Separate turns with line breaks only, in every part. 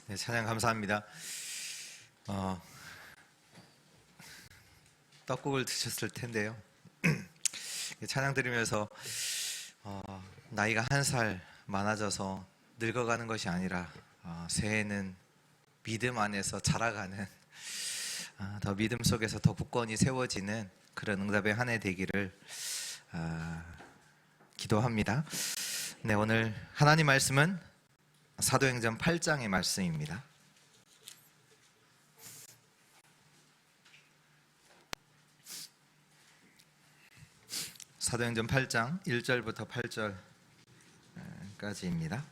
네, 찬양 감사합니다. 떡국을 드셨을 텐데요. 찬양 드리면서 나이가 한 살 많아져서 늙어가는 것이 아니라 새해는 믿음 안에서 자라가는, 더 믿음 속에서 더 굳건히 세워지는 그런 응답의 한 해 되기를 기도합니다. 네, 오늘 하나님 말씀은 사도행전 8장의 말씀입니다. 사도행전 8장 1절부터 8절까지입니다.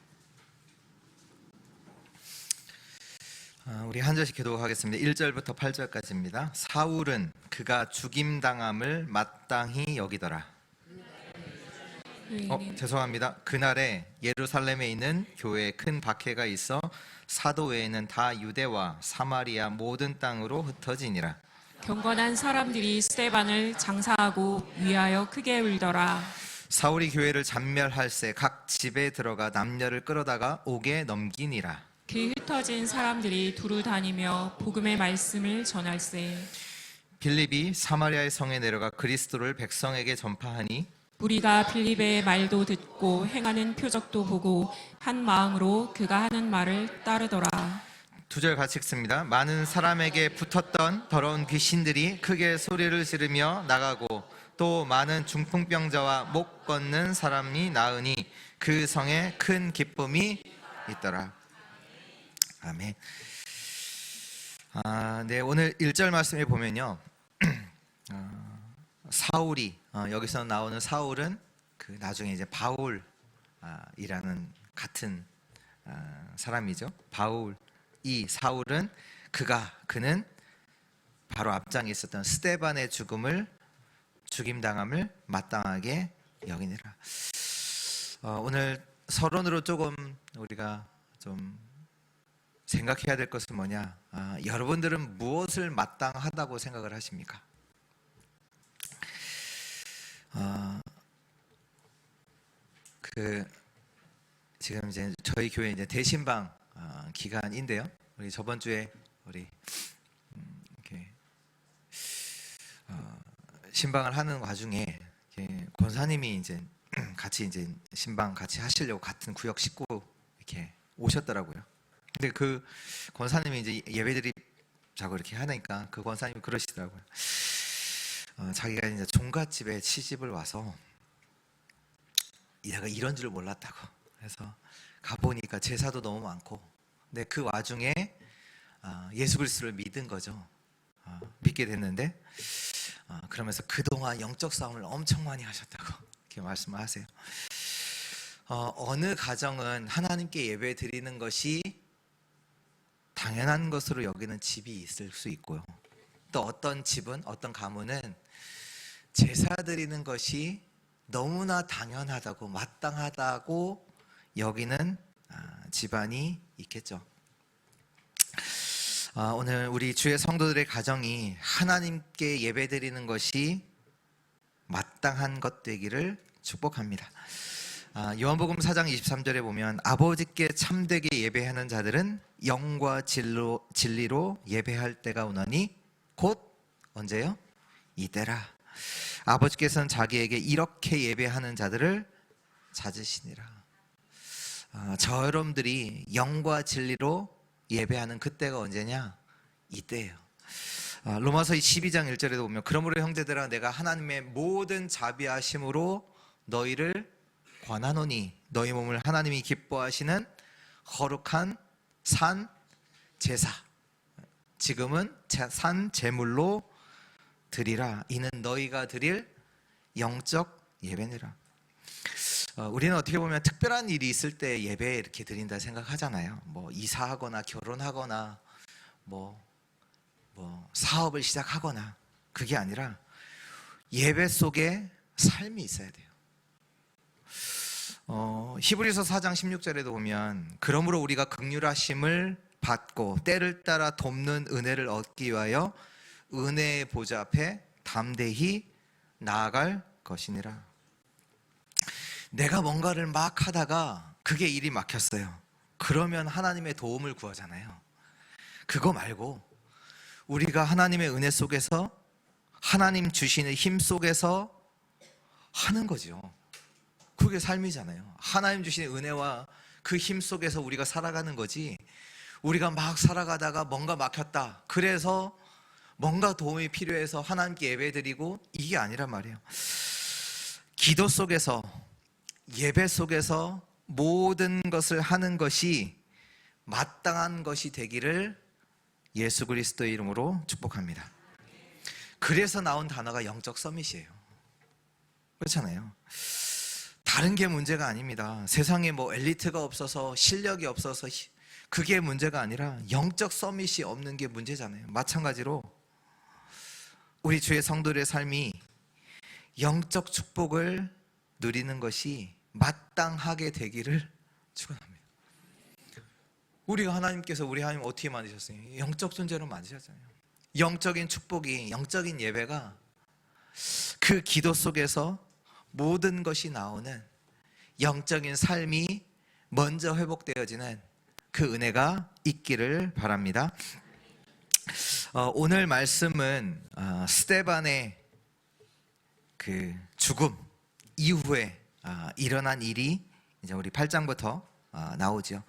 우리 한 절씩 기도하겠습니다. 1절부터 8절까지입니다. 사울은 그가 죽임당함을 마땅히 여기더라. 죄송합니다. 그날에 예루살렘에 있는 교회에 큰 박해가 있어 사도 외에는 다 유대와 사마리아 모든 땅으로 흩어지니라.
경건한 사람들이 스데반을 장사하고 위하여 크게 울더라.
사울이 교회를 잔멸할새 각 집에 들어가 남녀를 끌어다가 옥에 넘기니라.
그 흩어진 사람들이 두루 다니며 복음의 말씀을 전할세.
빌립이 사마리아의 성에 내려가 그리스도를 백성에게 전파하니
우리가 빌립의 말도 듣고 행하는 표적도 보고 한 마음으로 그가 하는 말을 따르더라.
2절 같이 읽습니다. 많은 사람에게 붙었던 더러운 귀신들이 크게 소리를 지르며 나가고 또 많은 중풍병자와 못 걷는 사람이 나으니 그 성에 큰 기쁨이 있더라. 아멘. 네, 오늘 1절 말씀에 보면요. 사울이 여기서 나오는 사울은 그 나중에 이제 바울이라는 같은 사람이죠. 이 사울은 그는 바로 앞장에 있었던 스데반의 죽임당함을 마땅하게 여기니라. 오늘 서론으로 조금 우리가 좀 생각해야 될 것은 뭐냐? 여러분들은 무엇을 마땅하다고 생각을 하십니까? 지금 이제 저희 교회 이제 대신방 기간인데요. 우리 저번 주에 우리 이렇게 신방을 하는 와중에 권사님이 이제 같이 이제 신방 같이 하시려고 같은 구역 식구 이렇게 오셨더라고요. 근데 그 권사님이 이제 예배드리자고 이렇게 하니까 그 권사님이 그러시더라고요. 자기가 이제 종갓집에 시집을 와서 내가 이런 줄 몰랐다고. 그래서 가보니까 제사도 너무 많고, 근데 그 와중에 예수 그리스도를 믿은 거죠. 믿게 됐는데 그러면서 그동안 영적 싸움을 엄청 많이 하셨다고 이렇게 말씀을 하세요. 어느 가정은 하나님께 예배 드리는 것이 당연한 것으로 여기는 집이 있을 수 있고요. 또 어떤 집은, 어떤 가문은 제사 드리는 것이 너무나 당연하다고, 마땅하다고 여기는 집안이 있겠죠. 오늘 우리 주의 성도들의 가정이 하나님께 예배드리는 것이 마땅한 것 되기를 축복합니다. 요한복음 4장 23절에 보면 아버지께 참되게 예배하는 자들은 영과 진리로 예배할 때가 오나니 곧 언제요? 이때라. 아버지께서는 자기에게 이렇게 예배하는 자들을 찾으시니라. 저 여러분들이 영과 진리로 예배하는 그때가 언제냐? 이때예요. 로마서 12장 1절에도 보면 그러므로 형제들아 내가 하나님의 모든 자비하심으로 너희를 권하노니 너희 몸을 하나님이 기뻐하시는 거룩한 산 제사, 지금은 산 제물로 드리라. 이는 너희가 드릴 영적 예배니라. 우리는 어떻게 보면 특별한 일이 있을 때 예배 이렇게 드린다 생각하잖아요. 뭐 이사하거나 결혼하거나 뭐 사업을 시작하거나, 그게 아니라 예배 속에 삶이 있어야 돼요. 히브리서 4장 16절에도 보면 그러므로 우리가 긍휼하심을 받고 때를 따라 돕는 은혜를 얻기 위하여 은혜의 보좌 앞에 담대히 나아갈 것이니라. 내가 뭔가를 막 하다가 그게 일이 막혔어요. 그러면 하나님의 도움을 구하잖아요. 그거 말고 우리가 하나님의 은혜 속에서 하나님 주시는 힘 속에서 하는 거죠. 그게 삶이잖아요. 하나님 주시는 은혜와 그 힘 속에서 우리가 살아가는 거지, 우리가 막 살아가다가 뭔가 막혔다, 그래서 뭔가 도움이 필요해서 하나님께 예배드리고, 이게 아니란 말이에요. 기도 속에서, 예배 속에서 모든 것을 하는 것이 마땅한 것이 되기를 예수 그리스도의 이름으로 축복합니다. 그래서 나온 단어가 영적 서밋이에요. 그렇잖아요. 다른 게 문제가 아닙니다. 세상에 뭐 엘리트가 없어서, 실력이 없어서, 그게 문제가 아니라 영적 서밋이 없는 게 문제잖아요. 마찬가지로 우리 주의 성도들의 삶이 영적 축복을 누리는 것이 마땅하게 되기를 축원합니다. 우리가 하나님께서 우리 하나님 어떻게 만드셨어요? 영적 존재로 만드셨잖아요. 영적인 축복이, 영적인 예배가 그 기도 속에서 모든 것이 나오는 영적인 삶이 먼저 회복되어지는 그 은혜가 있기를 바랍니다. 오늘 말씀은 스데반의 그 죽음 이후에 일어난 일이 이제 우리 8장부터 나오죠.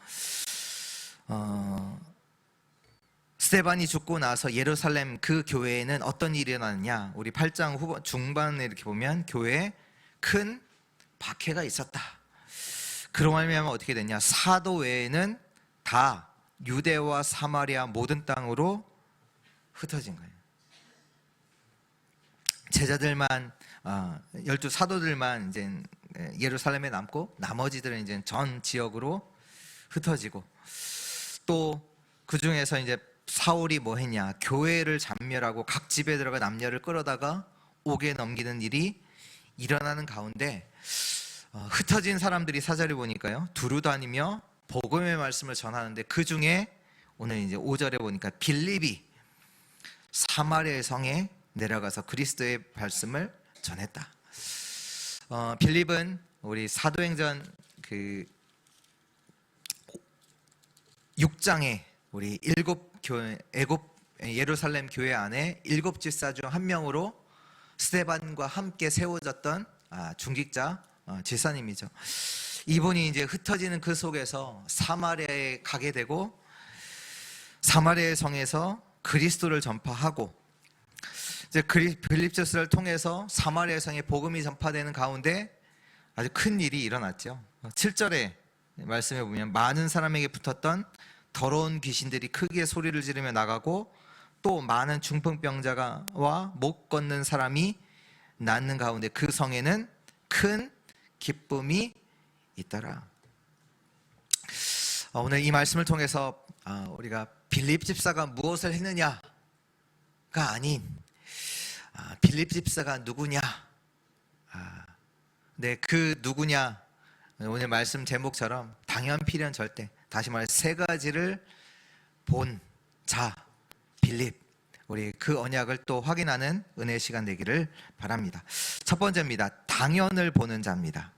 스데반이 죽고 나서 예루살렘 그 교회에는 어떤 일이 일어났느냐, 우리 8장 중반에 이렇게 보면 교회에 큰 박해가 있었다. 그로 말미암아 어떻게 됐냐, 사도 외에는 다 유대와 사마리아 모든 땅으로 흩어진 거예요. 제자들만, 12 사도들만 이제 예루살렘에 남고, 나머지들은 이제 전 지역으로 흩어지고, 또 그 중에서 이제 사울이 뭐 했냐, 교회를 잔멸하고 각 집에 들어가 남녀를 끌어다가 옥에 넘기는 일이 일어나는 가운데, 흩어진 사람들이 사절에 보니까요, 두루 다니며 복음의 말씀을 전하는데, 그 중에 오늘 이제 5절에 보니까 빌립이 사마리아 성에 내려가서 그리스도의 말씀을 전했다. 빌립은 우리 사도행전 그 6장에 우리 예루살렘 교회 안에 7 집사 중 한 명으로 스데반과 함께 세워졌던 중직자 집사님이죠. 이분이 이제 흩어지는 그 속에서 사마리아에 가게 되고, 사마리아 성에서 그리스도를 전파하고, 이제 빌립조스를 통해서 사마리아 성에 복음이 전파되는 가운데 아주 큰 일이 일어났죠. 7절에 말씀해 보면 많은 사람에게 붙었던 더러운 귀신들이 크게 소리를 지르며 나가고, 또 많은 중풍병자와 못 걷는 사람이 낫는 가운데 그 성에는 큰 기쁨이 있더라. 오늘 이 말씀을 통해서 우리가 빌립 집사가 무엇을 했느냐가 아닌, 빌립 집사가 누구냐, 그 누구냐, 오늘 말씀 제목처럼 당연 필연 절대, 다시 말해 세 가지를 본 자 빌립, 우리 그 언약을 또 확인하는 은혜의 시간 되기를 바랍니다. 첫 번째입니다. 당연을 보는 자입니다.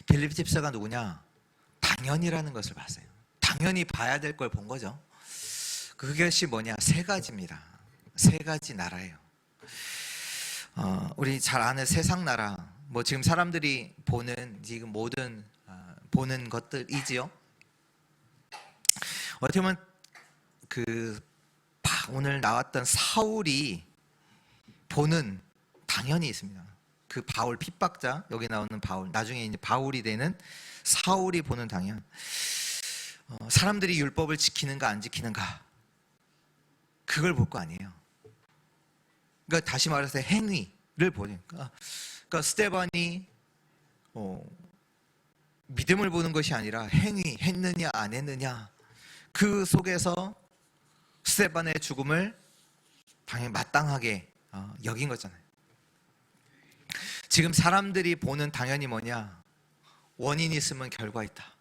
빌립 집사가 누구냐? 당연이라는 것을 봤어요. 당연히 봐야 될 걸 본 거죠. 그것이 뭐냐? 세 가지입니다. 세 가지 나라예요. 우리 잘 아는 세상 나라, 뭐 지금 사람들이 보는 지금 모든 보는 것들이지요. 어떻게 보면 오늘 나왔던 사울이 보는 당연히 있습니다. 그 바울 핍박자, 여기 나오는 바울, 나중에 이제 바울이 되는 사울이 보는 당연. 사람들이 율법을 지키는가 안 지키는가, 그걸 볼 거 아니에요. 그러니까 다시 말해서 행위를 보니까, 그러니까 스데반이 믿음을 보는 것이 아니라 행위, 했느냐 안 했느냐, 그 속에서 스데반의 죽음을 당연히 마땅하게 여긴 거잖아요. 지금 사람들이 보는 당연히 뭐냐? 원인이 있으면 결과 있다.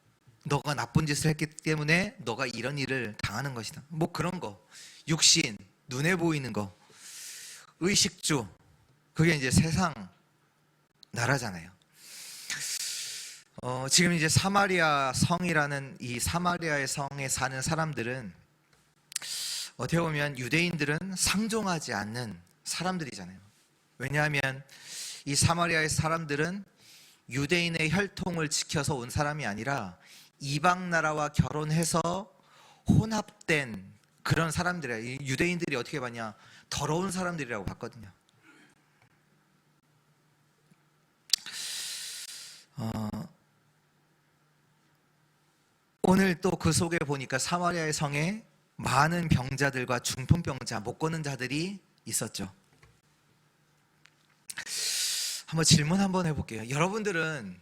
너가 나쁜 짓을 했기 때문에 너가 이런 일을 당하는 것이다. 뭐 그런 거, 육신, 눈에 보이는 거, 의식주, 그게 이제 세상 나라잖아요. 지금 이제 사마리아 성이라는 이 사마리아의 성에 사는 사람들은 어떻게 보면 유대인들은 상종하지 않는 사람들이잖아요. 왜냐하면 이 사마리아의 사람들은 유대인의 혈통을 지켜서 온 사람이 아니라 이방 나라와 결혼해서 혼합된 그런 사람들이에요. 유대인들이 어떻게 봤냐? 더러운 사람들이라고 봤거든요. 오늘 또 그 속에 보니까 사마리아의 성에 많은 병자들과 중풍병자, 못 걷는 자들이 있었죠. 한번 질문 한번 해볼게요. 여러분들은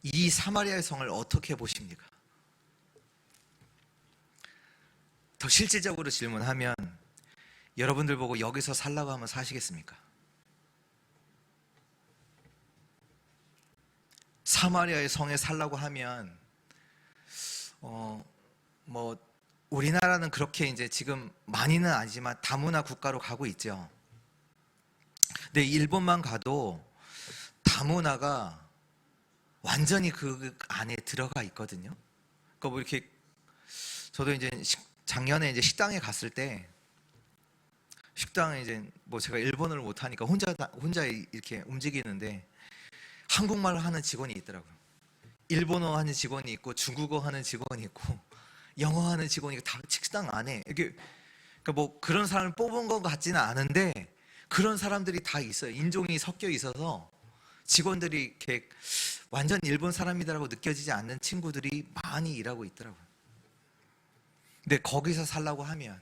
이 사마리아의 성을 어떻게 보십니까? 더 실질적으로 질문하면 여러분들 보고 여기서 살라고 하면 사시겠습니까? 사마리아의 성에 살라고 하면 뭐 우리나라는 그렇게 이제 지금 많이는 아니지만 다문화 국가로 가고 있죠. 근데 일본만 가도 다문화가 완전히 그 안에 들어가 있거든요. 그러니까 뭐 이렇게 저도 이제 작년에 이제 식당에 갔을 때 식당에 이제 뭐 제가 일본어를 못 하니까 혼자 이렇게 움직이는데 한국말 하는 직원이 있더라고요. 일본어 하는 직원이 있고 중국어 하는 직원이 있고 영어 하는 직원이 다 식당 안에 이렇게 그러니까 뭐 그런 사람을 뽑은 것 같지는 않은데 그런 사람들이 다 있어요. 인종이 섞여 있어서 직원들이 이렇게 완전 일본 사람이다라고 느껴지지 않는 친구들이 많이 일하고 있더라고요. 근데 거기서 살라고 하면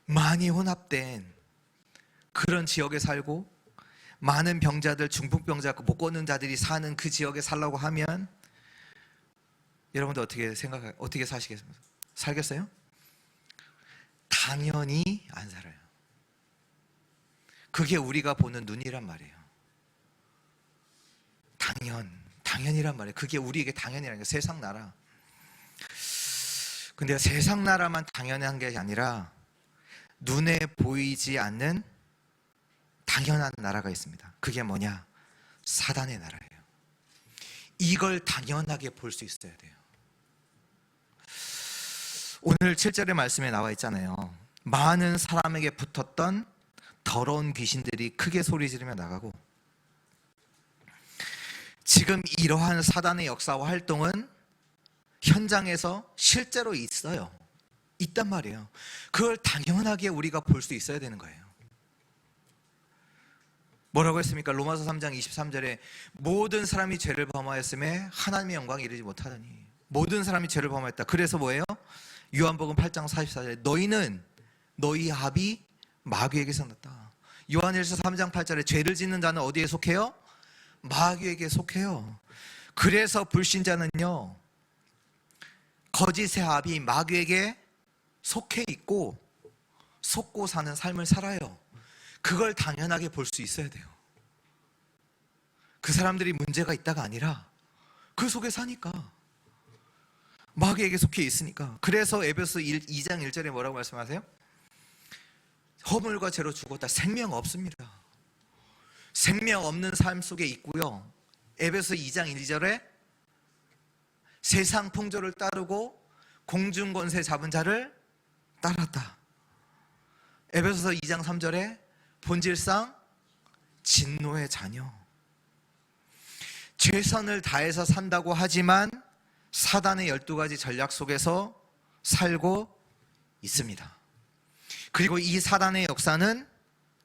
많이 혼합된 그런 지역에 살고 많은 병자들, 중풍병자, 못 걷는 자들이 사는 그 지역에 살라고 하면 여러분들 어떻게 살겠어요? 당연히 안 살아요. 그게 우리가 보는 눈이란 말이에요. 당연이란 말이에요. 그게 우리에게 당연이라는 게 세상 나라. 근데 세상 나라만 당연한 게 아니라 눈에 보이지 않는 당연한 나라가 있습니다. 그게 뭐냐? 사단의 나라예요. 이걸 당연하게 볼 수 있어야 돼요. 오늘 7절의 말씀에 나와 있잖아요. 많은 사람에게 붙었던 더러운 귀신들이 크게 소리 지르며 나가고, 지금 이러한 사단의 역사와 활동은 현장에서 실제로 있어요. 있단 말이에요. 그걸 당연하게 우리가 볼 수 있어야 되는 거예요. 뭐라고 했습니까? 로마서 3장 23절에 모든 사람이 죄를 범하였음에 하나님의 영광에 이르지 못하더니, 모든 사람이 죄를 범하였다. 그래서 뭐예요? 요한복음 8장 44절에 너희는 너희 합이 마귀에게서 났다. 요한일서 3장 8절에 죄를 짓는 자는 어디에 속해요? 마귀에게 속해요. 그래서 불신자는요, 거짓의 합이 마귀에게 속해 있고 속고 사는 삶을 살아요. 그걸 당연하게 볼 수 있어야 돼요. 그 사람들이 문제가 있다가 아니라 그 속에 사니까, 마귀에게 속해 있으니까. 그래서 에베소 2장 1절에 뭐라고 말씀하세요? 허물과 죄로 죽었다. 생명 없습니다. 생명 없는 삶 속에 있고요. 에베소 2장 1절에 세상 풍조를 따르고 공중 권세 잡은 자를 따랐다. 에베소서 2장 3절에 본질상 진노의 자녀. 최선을 다해서 산다고 하지만 사단의 12가지 전략 속에서 살고 있습니다. 그리고 이 사단의 역사는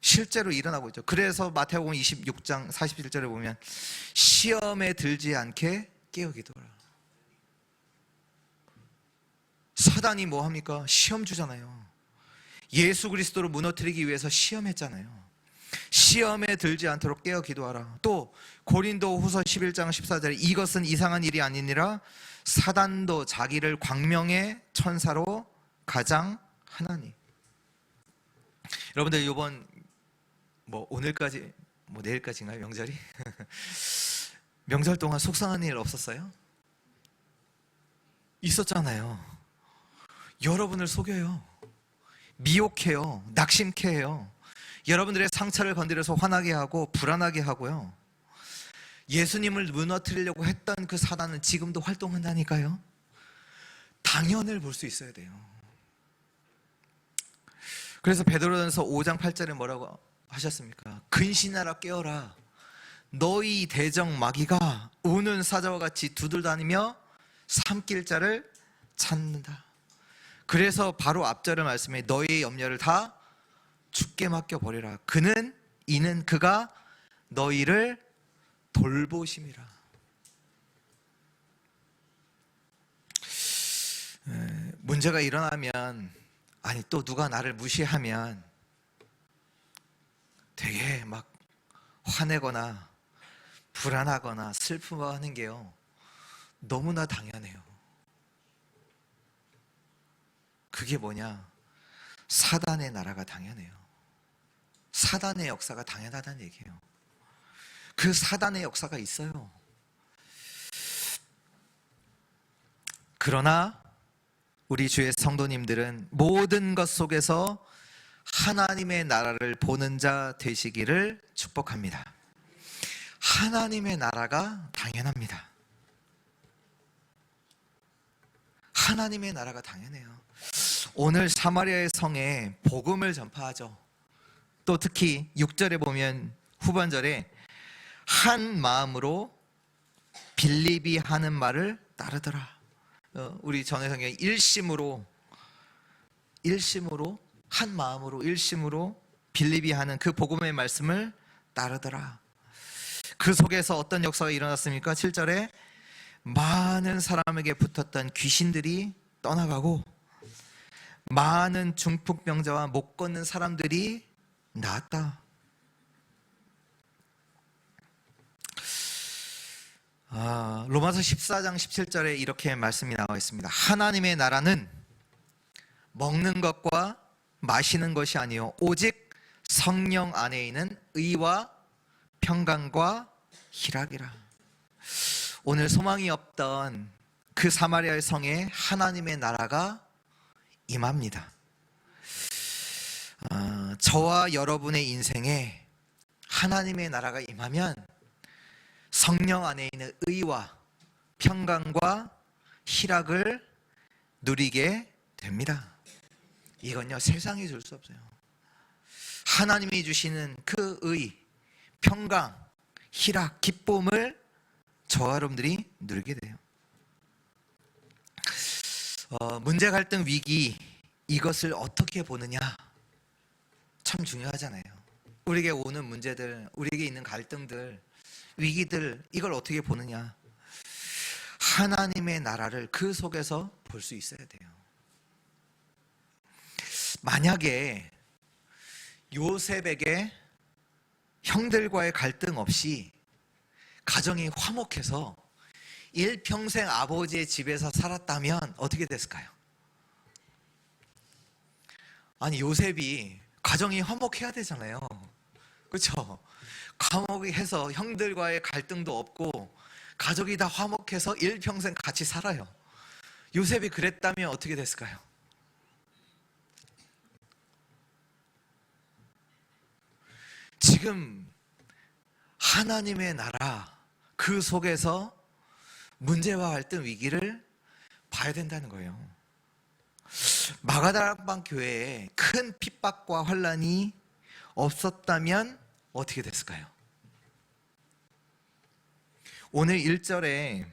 실제로 일어나고 있죠. 그래서 마태복음 26장 47절에 보면 시험에 들지 않게 깨어 기도하라. 사단이 뭐 합니까? 시험 주잖아요. 예수 그리스도를 무너뜨리기 위해서 시험했잖아요. 시험에 들지 않도록 깨어 기도하라. 또 고린도 후서 11장 14절에 이것은 이상한 일이 아니니라 사단도 자기를 광명의 천사로 가장하나니. 여러분들 이번 오늘까지 내일까지인가요? 명절이? 명절 동안 속상한 일 없었어요? 있었잖아요. 여러분을 속여요. 미혹해요. 낙심케 해요. 여러분들의 상처를 건드려서 화나게 하고 불안하게 하고요. 예수님을 무너뜨리려고 했던 그 사단은 지금도 활동한다니까요. 당연을 볼 수 있어야 돼요. 그래서 베드로전서 5장 8절에 뭐라고 하셨습니까? 근신하라 깨어라. 너희 대적 마귀가 우는 사자와 같이 두들다니며 삼킬 자를 찾는다. 그래서 바로 앞절의 말씀에 너희의 염려를 다 주께 맡겨버리라. 이는 그가 너희를 돌보심이라. 문제가 일어나면, 아니 또 누가 나를 무시하면 되게 막 화내거나 불안하거나 슬퍼하는 게요, 너무나 당연해요. 그게 뭐냐? 사단의 나라가 당연해요. 사단의 역사가 당연하다는 얘기예요. 그 사단의 역사가 있어요. 그러나 우리 주의 성도님들은 모든 것 속에서 하나님의 나라를 보는 자 되시기를 축복합니다. 하나님의 나라가 당연합니다. 하나님의 나라가 당연해요. 오늘 사마리아의 성에 복음을 전파하죠. 또 특히 6절에 보면 후반절에 한 마음으로 빌립이 하는 말을 따르더라. 우리 전해 성경에 일심으로 한 마음으로 일심으로 빌립이 하는 그 복음의 말씀을 따르더라. 그 속에서 어떤 역사가 일어났습니까? 7절에 많은 사람에게 붙었던 귀신들이 떠나가고 많은 중풍병자와 못 걷는 사람들이 나았다. 로마서 14장 17절에 이렇게 말씀이 나와 있습니다. 하나님의 나라는 먹는 것과 마시는 것이 아니요 오직 성령 안에 있는 의와 평강과 희락이라. 오늘 소망이 없던 그 사마리아의 성에 하나님의 나라가 임합니다. 저와 여러분의 인생에 하나님의 나라가 임하면 성령 안에 있는 의와 평강과 희락을 누리게 됩니다. 이건요, 세상이 줄 수 없어요. 하나님이 주시는 그 의, 평강, 희락, 기쁨을 저와 여러분들이 누리게 돼요. 문제, 갈등, 위기, 이것을 어떻게 보느냐 참 중요하잖아요. 우리에게 오는 문제들, 우리에게 있는 갈등들, 위기들, 이걸 어떻게 보느냐. 하나님의 나라를 그 속에서 볼 수 있어야 돼요. 만약에 요셉에게 형들과의 갈등 없이 가정이 화목해서 일평생 아버지의 집에서 살았다면 어떻게 됐을까요? 아니, 요셉이 가정이 화목해야 되잖아요. 그렇죠? 화목해서 형들과의 갈등도 없고 가족이 다 화목해서 일평생 같이 살아요. 요셉이 그랬다면 어떻게 됐을까요? 지금 하나님의 나라 그 속에서 문제와 갈등, 위기를 봐야 된다는 거예요. 마가다락방 교회에 큰 핍박과 환난이 없었다면 어떻게 됐을까요? 오늘 1절에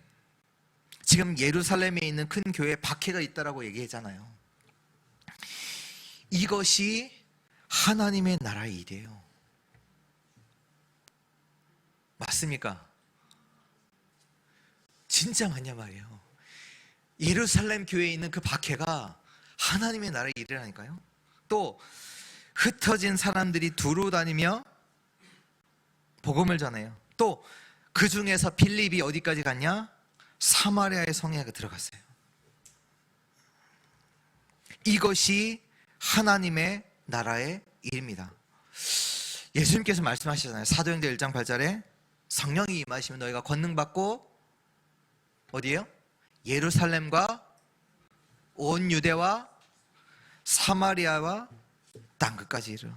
지금 예루살렘에 있는 큰 교회에 박해가 있다라고 얘기했잖아요. 이것이 하나님의 나라의 일이에요. 맞습니까? 진짜 맞냐 말이에요. 예루살렘 교회에 있는 그 박해가 하나님의 나라의 일이라니까요. 또 흩어진 사람들이 두루 다니며 복음을 전해요. 또 그 중에서 빌립이 어디까지 갔냐? 사마리아의 성에 들어갔어요. 이것이 하나님의 나라의 일입니다. 예수님께서 말씀하시잖아요. 사도행전 1장 8절에 성령이 임하시면 너희가 권능 받고 어디에요? 예루살렘과 온 유대와 사마리아와 땅끝까지 이르러.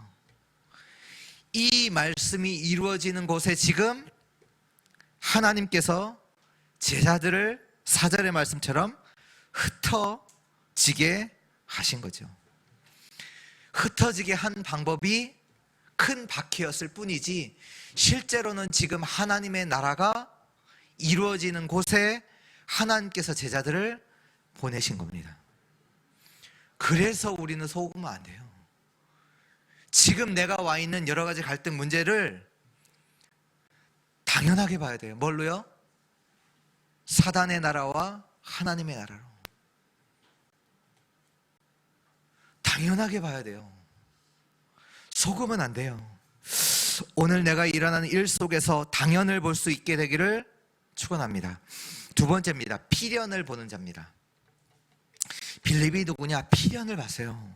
이 말씀이 이루어지는 곳에 지금 하나님께서 제자들을 4절의 말씀처럼 흩어지게 하신 거죠. 흩어지게 한 방법이 큰 박해였을 뿐이지 실제로는 지금 하나님의 나라가 이루어지는 곳에 하나님께서 제자들을 보내신 겁니다. 그래서 우리는 속으면 안 돼요. 지금 내가 와 있는 여러 가지 갈등 문제를 당연하게 봐야 돼요. 뭘로요? 사단의 나라와 하나님의 나라로. 당연하게 봐야 돼요. 속으면 안 돼요. 오늘 내가 일어나는 일 속에서 당연을 볼 수 있게 되기를 축원합니다. 두 번째입니다. 필연을 보는 자입니다. 빌립이 누구냐? 필연을 봤어요.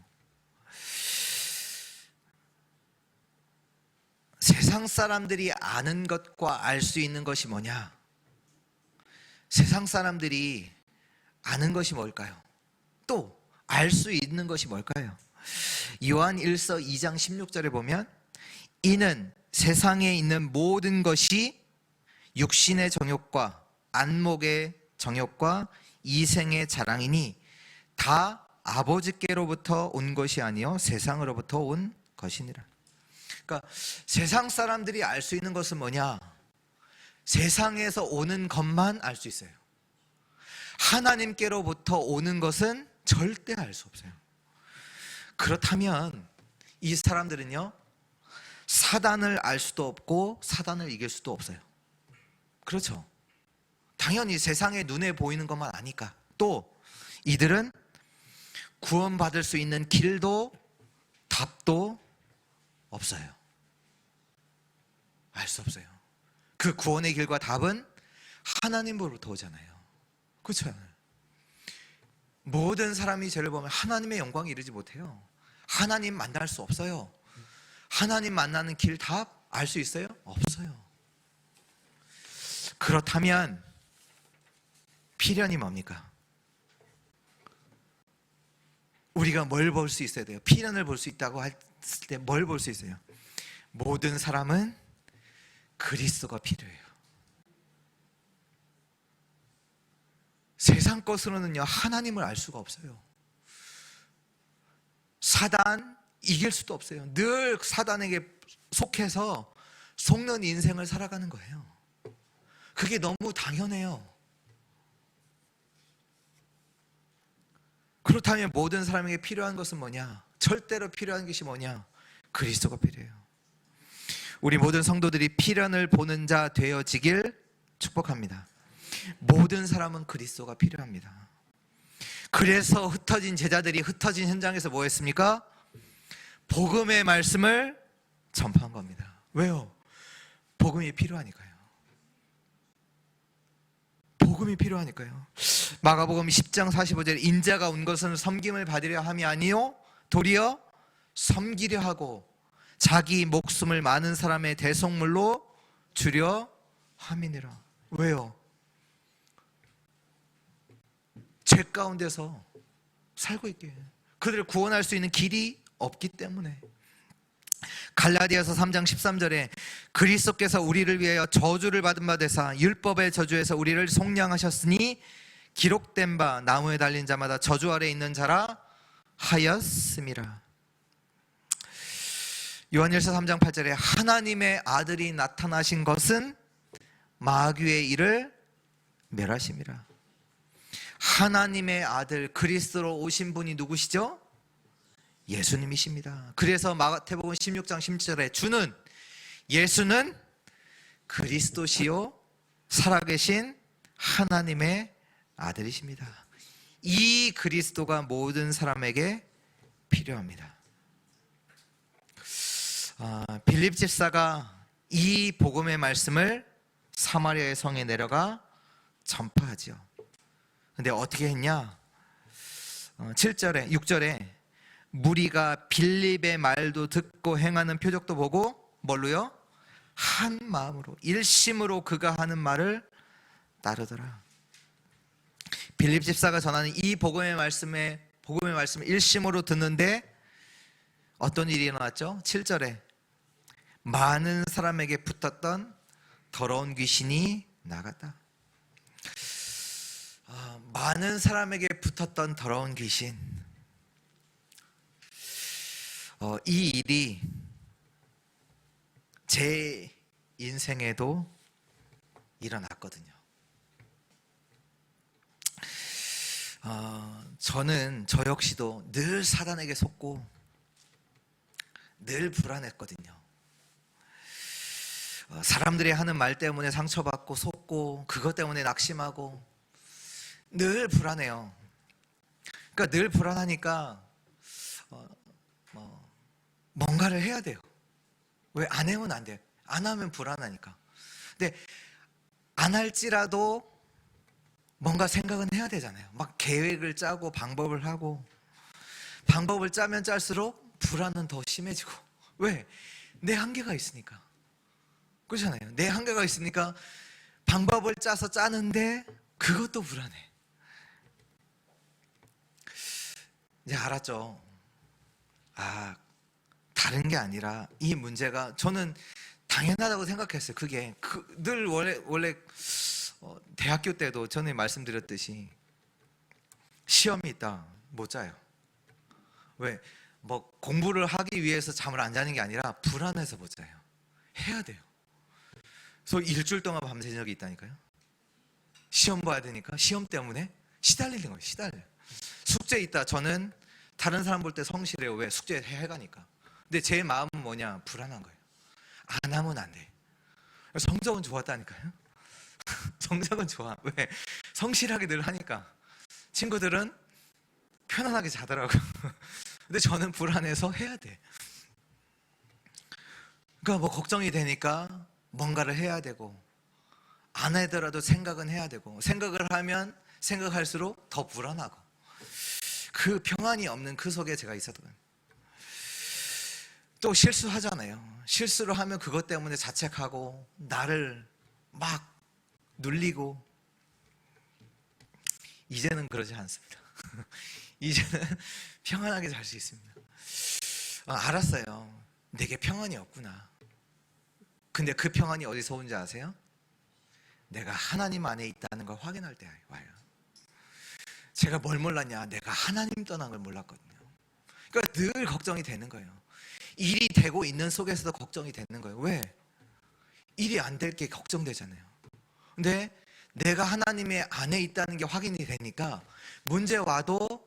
세상 사람들이 아는 것과 알 수 있는 것이 뭐냐? 세상 사람들이 아는 것이 뭘까요? 또 알 수 있는 것이 뭘까요? 요한 1서 2장 16절에 보면 이는 세상에 있는 모든 것이 육신의 정욕과 안목의 정욕과 이생의 자랑이니 다 아버지께로부터 온 것이 아니요 세상으로부터 온 것이니라. 그러니까 세상 사람들이 알 수 있는 것은 뭐냐? 세상에서 오는 것만 알 수 있어요. 하나님께로부터 오는 것은 절대 알 수 없어요. 그렇다면 이 사람들은요, 사단을 알 수도 없고 사단을 이길 수도 없어요. 그렇죠? 당연히 세상의 눈에 보이는 것만 아니까. 또 이들은 구원받을 수 있는 길도 답도 없어요. 알 수 없어요. 그 구원의 길과 답은 하나님으로부터 오잖아요. 그렇죠? 모든 사람이 저를 보면 하나님의 영광에 이르지 못해요. 하나님 만날 수 없어요. 하나님 만나는 길 답 알 수 있어요? 없어요. 그렇다면 필연이 뭡니까? 우리가 뭘 볼 수 있어야 돼요? 필연을 볼 수 있다고 했을 때 뭘 볼 수 있어요? 모든 사람은 그리스도가 필요해요. 세상 것으로는요, 하나님을 알 수가 없어요. 사단 이길 수도 없어요. 늘 사단에게 속해서 속는 인생을 살아가는 거예요. 그게 너무 당연해요. 그렇다면 모든 사람에게 필요한 것은 뭐냐? 절대로 필요한 것이 뭐냐? 그리스도가 필요해요. 우리 모든 성도들이 필연을 보는 자 되어지길 축복합니다. 모든 사람은 그리스도가 필요합니다. 그래서 흩어진 제자들이 흩어진 현장에서 뭐 했습니까? 복음의 말씀을 전파한 겁니다. 왜요? 복음이 필요하니까요. 복음이 필요하니까요. 마가복음 10장 45절 인자가 온 것은 섬김을 받으려 함이 아니요 도리어 섬기려 하고 자기 목숨을 많은 사람의 대속물로 주려 함이니라. 왜요? 죄 가운데서 살고 있게 그들을 구원할 수 있는 길이 없기 때문에. 갈라디아서 3장 13절에 그리스도께서 우리를 위하여 저주를 받은 바 되사 율법의 저주에서 우리를 속량하셨으니 기록된 바 나무에 달린 자마다 저주 아래 있는 자라 하였음이라. 요한일서 3장 8절에 하나님의 아들이 나타나신 것은 마귀의 일을 멸하심이라. 하나님의 아들 그리스도로 오신 분이 누구시죠? 예수님이십니다. 그래서 마태복음 16장 16절에 주는 예수는 그리스도시요 살아계신 하나님의 아들이십니다. 이 그리스도가 모든 사람에게 필요합니다. 빌립 집사가 이 복음의 말씀을 사마리아의 성에 내려가 전파하죠. 근데 어떻게 했냐? 7절에 6절에 무리가 빌립의 말도 듣고 행하는 표적도 보고 뭘로요? 한 마음으로 일심으로 그가 하는 말을 따르더라. 빌립 집사가 전하는 이 복음의 말씀을 일심으로 듣는데 어떤 일이 일어났죠? 7절에 많은 사람에게 붙었던 더러운 귀신이 나갔다. 많은 사람에게 붙었던 더러운 귀신. 이 일이 제 인생에도 일어났거든요. 저는 저 역시도 늘 사단에게 속고 늘 불안했거든요. 사람들이 하는 말 때문에 상처받고 속고 그것 때문에 낙심하고 늘 불안해요. 그러니까 늘 불안하니까 뭔가를 해야 돼요. 왜? 안 하면 안 돼요. 안 하면 불안하니까. 근데 안 할지라도 뭔가 생각은 해야 되잖아요. 막 계획을 짜고 방법을 하고, 방법을 짜면 짤수록 불안은 더 심해지고. 왜? 내 한계가 있으니까. 그렇잖아요. 내 한계가 있으니까 방법을 짜서 짜는데 그것도 불안해. 이제 알았죠. 다른 게 아니라 이 문제가 저는 당연하다고 생각했어요. 그게 늘 원래 대학교 때도 전에 말씀드렸듯이 시험이 있다 못 자요. 왜? 뭐 공부를 하기 위해서 잠을 안 자는 게 아니라 불안해서 못 자요. 해야 돼요. 그래서 일주일 동안 밤샌 적이 있다니까요. 시험 봐야 되니까 시험 때문에 시달리는 거예요. 시달려요. 숙제 있다. 저는 다른 사람 볼 때 성실해요. 왜? 숙제 해가니까. 근데 제 마음은 뭐냐? 불안한 거예요. 안 하면 안 돼. 성적은 좋았다니까요. 성적은 좋아. 왜? 성실하게 늘 하니까. 친구들은 편안하게 자더라고요. 근데 저는 불안해서 해야 돼. 그러니까 뭐 걱정이 되니까 뭔가를 해야 되고, 안 하더라도 생각은 해야 되고, 생각을 하면 생각할수록 더 불안하고, 그 평안이 없는 그 속에 제가 있었던. 또 실수하잖아요. 실수를 하면 그것 때문에 자책하고 나를 막 눌리고. 이제는 그러지 않습니다. 이제는 평안하게 잘 수 있습니다. 알았어요. 내게 평안이 없구나. 근데 그 평안이 어디서 온지 아세요? 내가 하나님 안에 있다는 걸 확인할 때 와요. 제가 뭘 몰랐냐? 내가 하나님 떠난 걸 몰랐거든요. 그러니까 늘 걱정이 되는 거예요. 일이 되고 있는 속에서도 걱정이 되는 거예요. 왜? 일이 안 될 게 걱정되잖아요. 근데 내가 하나님의 안에 있다는 게 확인이 되니까 문제 와도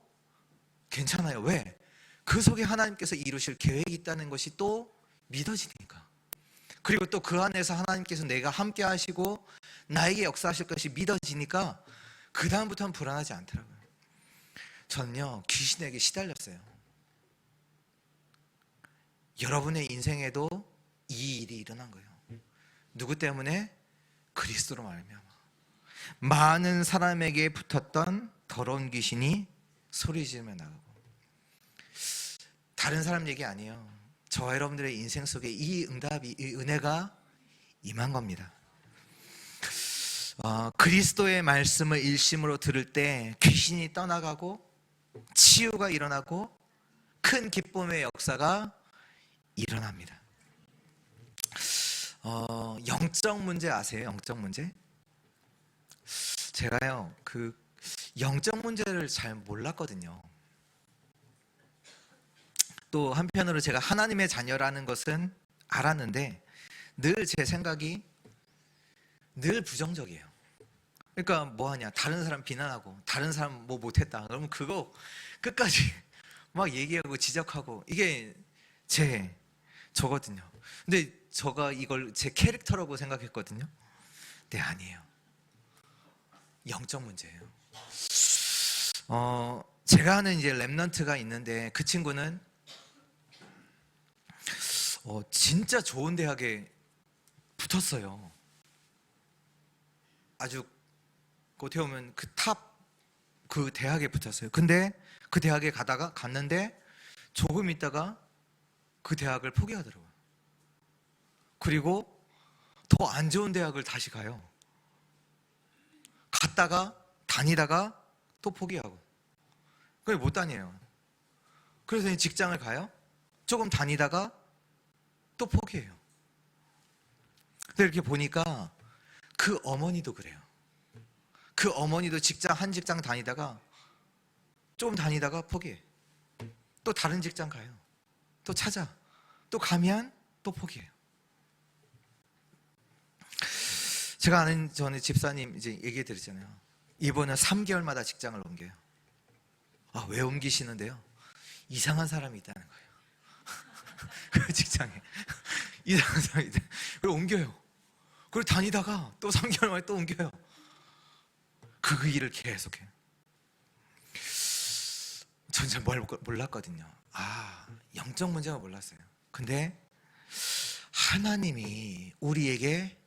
괜찮아요. 왜? 그 속에 하나님께서 이루실 계획이 있다는 것이 또 믿어지니까. 그리고 또 그 안에서 하나님께서 내가 함께 하시고 나에게 역사하실 것이 믿어지니까 그 다음부터는 불안하지 않더라고요. 저는요, 귀신에게 시달렸어요. 여러분의 인생에도 이 일이 일어난 거예요. 누구 때문에? 그리스도로 말미암아. 많은 사람에게 붙었던 더러운 귀신이 소리 지르며 나가고. 다른 사람 얘기 아니에요. 저와 여러분들의 인생 속에 이 응답이, 이 은혜가 임한 겁니다. 그리스도의 말씀을 일심으로 들을 때 귀신이 떠나가고 치유가 일어나고 큰 기쁨의 역사가 일어납니다. 영적 문제 아세요? 영적 문제? 제가요, 그 영적 문제를 잘 몰랐거든요. 또 한편으로 제가 하나님의 자녀라는 것은 알았는데 늘 제 생각이 늘 부정적이에요. 그러니까 뭐하냐, 다른 사람 비난하고 다른 사람 뭐 못했다 그러면 그거 끝까지 막 얘기하고 지적하고, 이게 저거든요. 근데 제가 이걸 제 캐릭터라고 생각했거든요. 네, 아니에요. 영적 문제예요. 제가 아는 이제 랩넌트가 있는데 그 친구는 진짜 좋은 대학에 붙었어요. 아주 어떻게 보면 그 대학에 붙었어요. 근데 그 대학에 갔는데 조금 있다가 그 대학을 포기하더라고요. 그리고 더 안 좋은 대학을 다시 가요. 갔다가 다니다가 또 포기하고. 그게 못 다녀요. 그래서 직장을 가요. 조금 다니다가 또 포기해요. 근데 이렇게 보니까 그 어머니도 그래요. 그 어머니도 한 직장 다니다가 좀 다니다가 포기해. 또 다른 직장 가요. 또 찾아. 또 가면 또 포기해요. 제가 아는 전에 집사님 이제 얘기해 드렸잖아요. 이분은 3개월마다 직장을 옮겨요. 아, 왜 옮기시는데요? 이상한 사람이 있다는 거예요. 그 직장에 이상한 사람이 있다. 그리고 옮겨요. 그리고 다니다가 또 3개월 만에 또 옮겨요. 그 일을 계속해요. 전 잘 몰랐거든요. 아, 영적 문제가 몰랐어요. 근데 하나님이 우리에게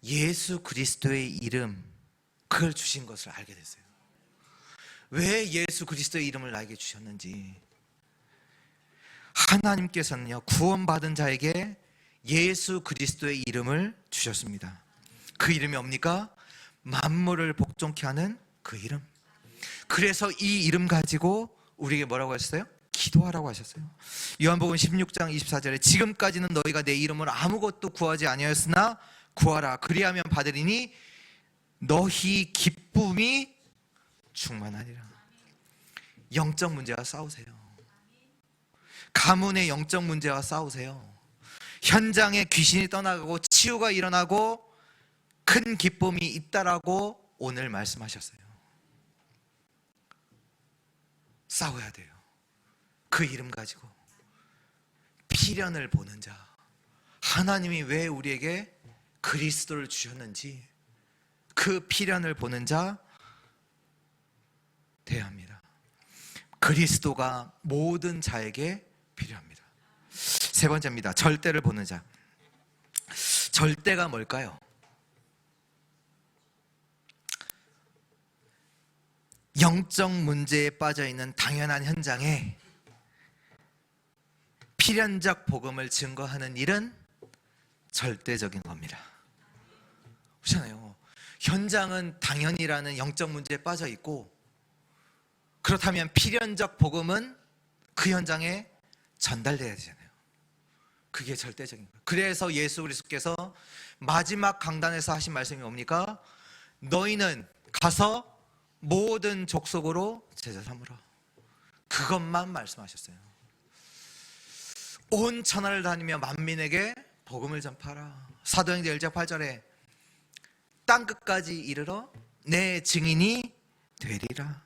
예수 그리스도의 이름, 그걸 주신 것을 알게 됐어요. 왜 예수 그리스도의 이름을 나에게 주셨는지. 하나님께서는요, 구원받은 자에게 예수 그리스도의 이름을 주셨습니다. 그 이름이 뭡니까? 만물을 복종케 하는 그 이름. 그래서 이 이름 가지고 우리에게 뭐라고 하셨어요? 기도하라고 하셨어요. 요한복음 16장 24절에 지금까지는 너희가 내 이름으로 아무것도 구하지 아니하였으나 구하라. 그리하면 받으리니 너희 기쁨이 충만하리라. 영적 문제와 싸우세요. 가문의 영적 문제와 싸우세요. 현장에 귀신이 떠나가고 치유가 일어나고 큰 기쁨이 있다라고 오늘 말씀하셨어요. 싸워야 돼요. 그 이름 가지고 필연을 보는 자, 하나님이 왜 우리에게 그리스도를 주셨는지 그 필연을 보는 자 되어야 합니다. 그리스도가 모든 자에게 필요합니다. 세 번째입니다. 절대를 보는 자. 절대가 뭘까요? 영적 문제에 빠져있는 당연한 현장에 필연적 복음을 증거하는 일은 절대적인 겁니다. 그렇잖아요. 현장은 당연이라는 영적 문제에 빠져있고, 그렇다면 필연적 복음은 그 현장에 전달돼야 되잖아요. 그게 절대적인 거예요. 그래서 예수 그리스도께서 마지막 강단에서 하신 말씀이 뭡니까? 너희는 가서 모든 족속으로 제자 삼으라. 그것만 말씀하셨어요. 온 천하를 다니며 만민에게 복음을 전파하라. 사도행전 1장 8절에 땅끝까지 이르러 내 증인이 되리라.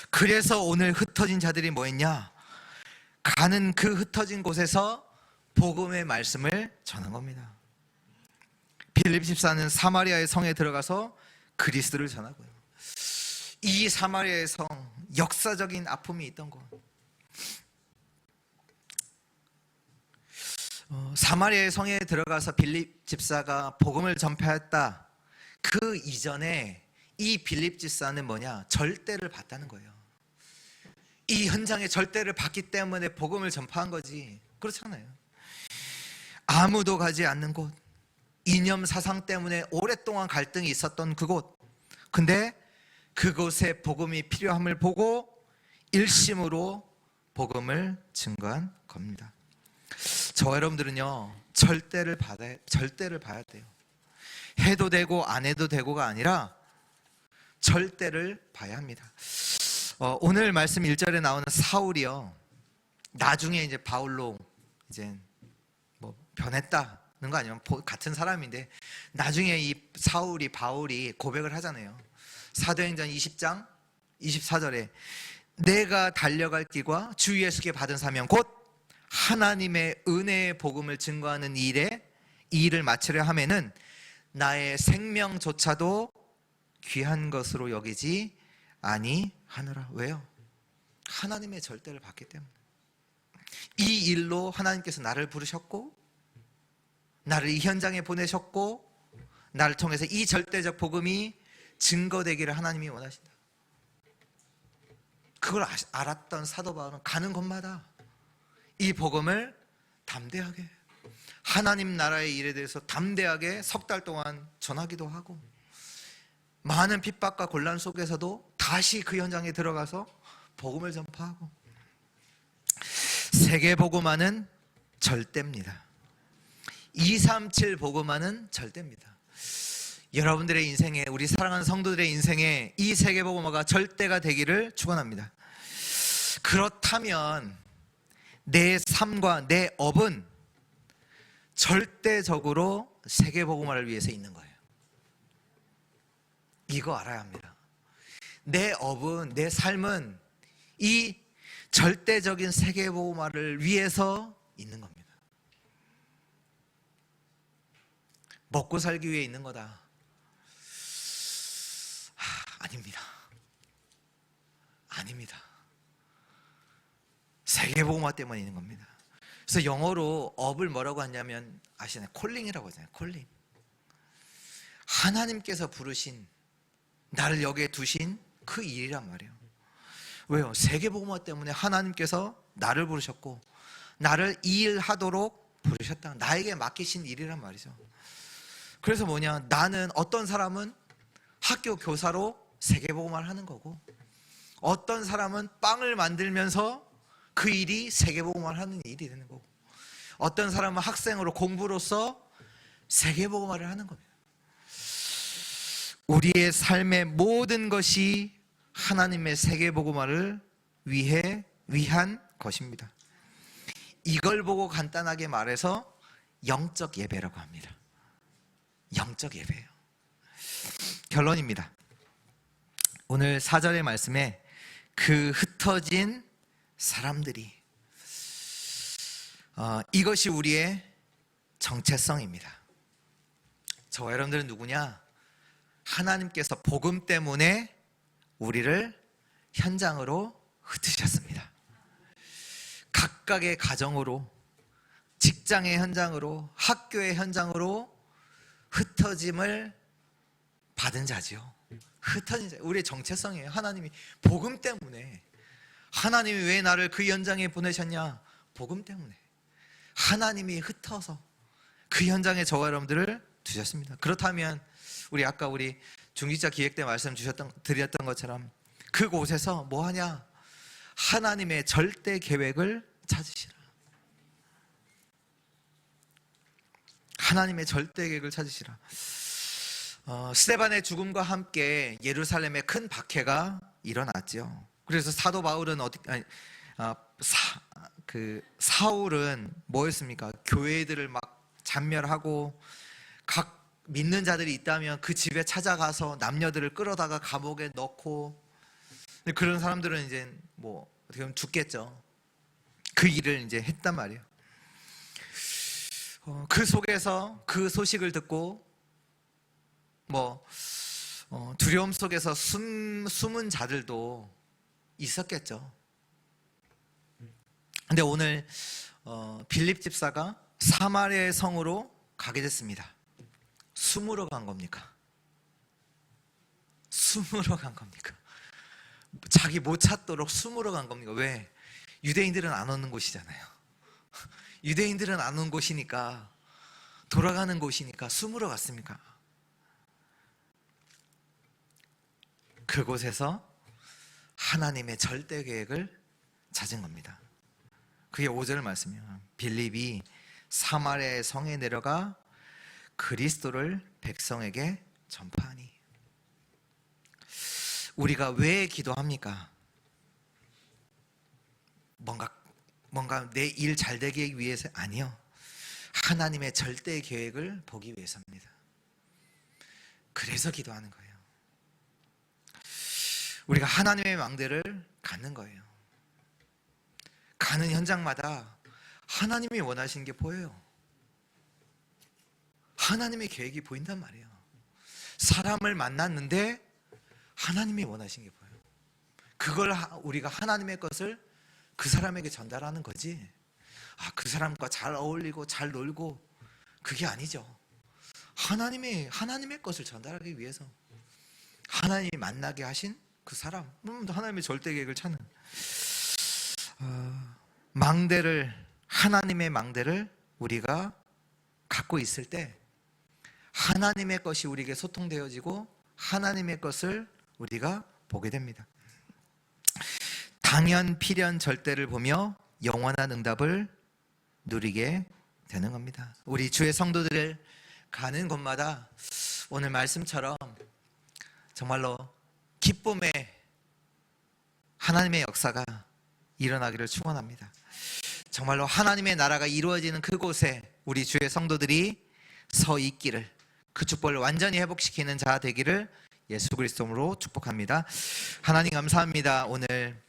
그래서 오늘 흩어진 자들이 뭐했냐? 가는 그 흩어진 곳에서 복음의 말씀을 전한 겁니다. 빌립 집사는 사마리아의 성에 들어가서 그리스도를 전하고요. 이 사마리아의 성, 역사적인 아픔이 있던 곳. 사마리아의 성에 들어가서 빌립 집사가 복음을 전파했다. 그 이전에 이 빌립 집사는 뭐냐? 절대를 봤다는 거예요. 이 현장에 절대를 봤기 때문에 복음을 전파한 거지. 그렇잖아요. 아무도 가지 않는 곳, 이념 사상 때문에 오랫동안 갈등이 있었던 그곳. 근데 그곳에 복음이 필요함을 보고 일심으로 복음을 증거한 겁니다. 저와 여러분들은요, 절대를 봐야 돼요. 해도 되고 안 해도 되고가 아니라 절대를 봐야 합니다. 오늘 말씀 1절에 나오는 사울이요, 나중에 이제 바울로 이제 뭐 변했다는 거 아니면 같은 사람인데, 나중에 이 바울이 고백을 하잖아요. 사도행전 20장 24절에 내가 달려갈 길과 주 예수께 받은 사명 곧 하나님의 은혜의 복음을 증거하는 이 일을 마치려 하면은 나의 생명조차도 귀한 것으로 여기지 아니하노라. 왜요? 하나님의 절대를 받기 때문에. 이 일로 하나님께서 나를 부르셨고, 나를 이 현장에 보내셨고, 나를 통해서 이 절대적 복음이 증거되기를 하나님이 원하신다. 그걸 알았던 사도 바울은 가는 곳마다 이 복음을 담대하게, 하나님 나라의 일에 대해서 담대하게 석 달 동안 전하기도 하고, 많은 핍박과 곤란 속에서도 다시 그 현장에 들어가서 복음을 전파하고. 세계 복음화는 절대입니다. 237 복음화는 절대입니다. 여러분들의 인생에, 우리 사랑하는 성도들의 인생에 이 세계복음화가 절대가 되기를 축원합니다. 그렇다면 내 삶과 내 업은 절대적으로 세계복음화를 위해서 있는 거예요. 이거 알아야 합니다. 내 업은, 내 삶은 이 절대적인 세계복음화를 위해서 있는 겁니다. 먹고 살기 위해 있는 거다. 아닙니다. 아닙니다. 세계복음화 때문에 있는 겁니다. 그래서 영어로 업을 뭐라고 하냐면 아시나요? 콜링이라고 하잖아요. 콜링. 하나님께서 부르신, 나를 여기에 두신 그 일이란 말이에요. 왜요? 세계복음화 때문에 하나님께서 나를 부르셨고 나를 이 일 하도록 부르셨다. 나에게 맡기신 일이란 말이죠. 그래서 뭐냐, 나는, 어떤 사람은 학교 교사로 세계복음화를 하는 거고, 어떤 사람은 빵을 만들면서 그 일이 세계복음화를 하는 일이 되는 거고, 어떤 사람은 학생으로 공부로서 세계복음화를 하는 겁니다. 우리의 삶의 모든 것이 하나님의 세계복음화를 위한 것입니다. 이걸 보고 간단하게 말해서 영적 예배라고 합니다. 영적 예배예요. 결론입니다. 오늘 4절의 말씀에 그 흩어진 사람들이, 이것이 우리의 정체성입니다. 저와 여러분들은 누구냐? 하나님께서 복음 때문에 우리를 현장으로 흩으셨습니다. 각각의 가정으로, 직장의 현장으로, 학교의 현장으로 흩어짐을 받은 자지요. 흩어진 자, 우리의 정체성이에요. 하나님이 복음 때문에, 하나님이 왜 나를 그 현장에 보내셨냐? 복음 때문에 하나님이 흩어서 그 현장에 저와 여러분들을 두셨습니다. 그렇다면 아까 우리 중직자 기획 때 말씀 드렸던 것처럼 그곳에서 뭐 하냐? 하나님의 절대 계획을 찾으시라. 하나님의 절대 계획을 찾으시라. 스데반의 죽음과 함께 예루살렘에 큰 박해가 일어났죠. 그래서 사도 바울은 사울은 뭐였습니까? 교회들을 막 잔멸하고, 각 믿는 자들이 있다면 그 집에 찾아가서 남녀들을 끌어다가 감옥에 넣고, 그런 사람들은 이제 뭐 어떻게 보면 죽겠죠. 그 일을 이제 했단 말이에요. 그 속에서 그 소식을 듣고 두려움 속에서 숨은 자들도 있었겠죠. 근데 오늘 빌립 집사가 사마리아의 성으로 가게 됐습니다. 숨으러 간 겁니까? 숨으러 간 겁니까? 자기 못 찾도록 숨으러 간 겁니까? 왜? 유대인들은 안 오는 곳이잖아요. 유대인들은 안 온 곳이니까, 돌아가는 곳이니까 숨으러 갔습니까? 그곳에서 하나님의 절대 계획을 찾은 겁니다. 그게 5절 말씀이에요. 빌립이 사마리아의 성에 내려가 그리스도를 백성에게 전파하니. 우리가 왜 기도합니까? 뭔가 내 일 잘 되기 위해서? 아니요. 하나님의 절대 계획을 보기 위해서입니다. 그래서 기도하는 거예요. 우리가 하나님의 망대를 갖는 거예요. 가는 현장마다 하나님이 원하시는 게 보여요. 하나님의 계획이 보인단 말이에요. 사람을 만났는데 하나님이 원하시는 게 보여요. 그걸 우리가 하나님의 것을 그 사람에게 전달하는 거지, 그 사람과 잘 어울리고 잘 놀고, 그게 아니죠. 하나님의 것을 전달하기 위해서 하나님이 만나게 하신 그 사람, 하나님의 절대 계획을 찾는 하나님의 망대를 우리가 갖고 있을 때 하나님의 것이 우리에게 소통되어지고 하나님의 것을 우리가 보게 됩니다. 당연, 필연, 절대를 보며 영원한 응답을 누리게 되는 겁니다. 우리 주의 성도들을 가는 곳마다 오늘 말씀처럼 정말로 기쁨의 하나님의 역사가 일어나기를 축원합니다. 정말로 하나님의 나라가 이루어지는 그곳에 우리 주의 성도들이 서 있기를, 그 축복을 완전히 회복시키는 자 되기를 예수 그리스도로 축복합니다. 하나님 감사합니다. 오늘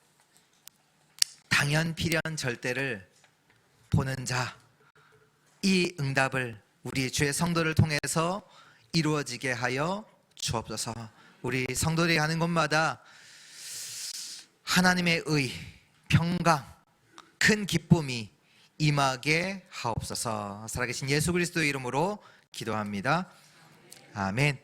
당연 필연 절대를 보는 자, 이 응답을 우리 주의 성도를 통해서 이루어지게 하여 주옵소서. 우리 성도들이 가는 곳마다 하나님의 의, 평강, 큰 기쁨이 임하게 하옵소서. 살아계신 예수 그리스도의 이름으로 기도합니다. 아멘.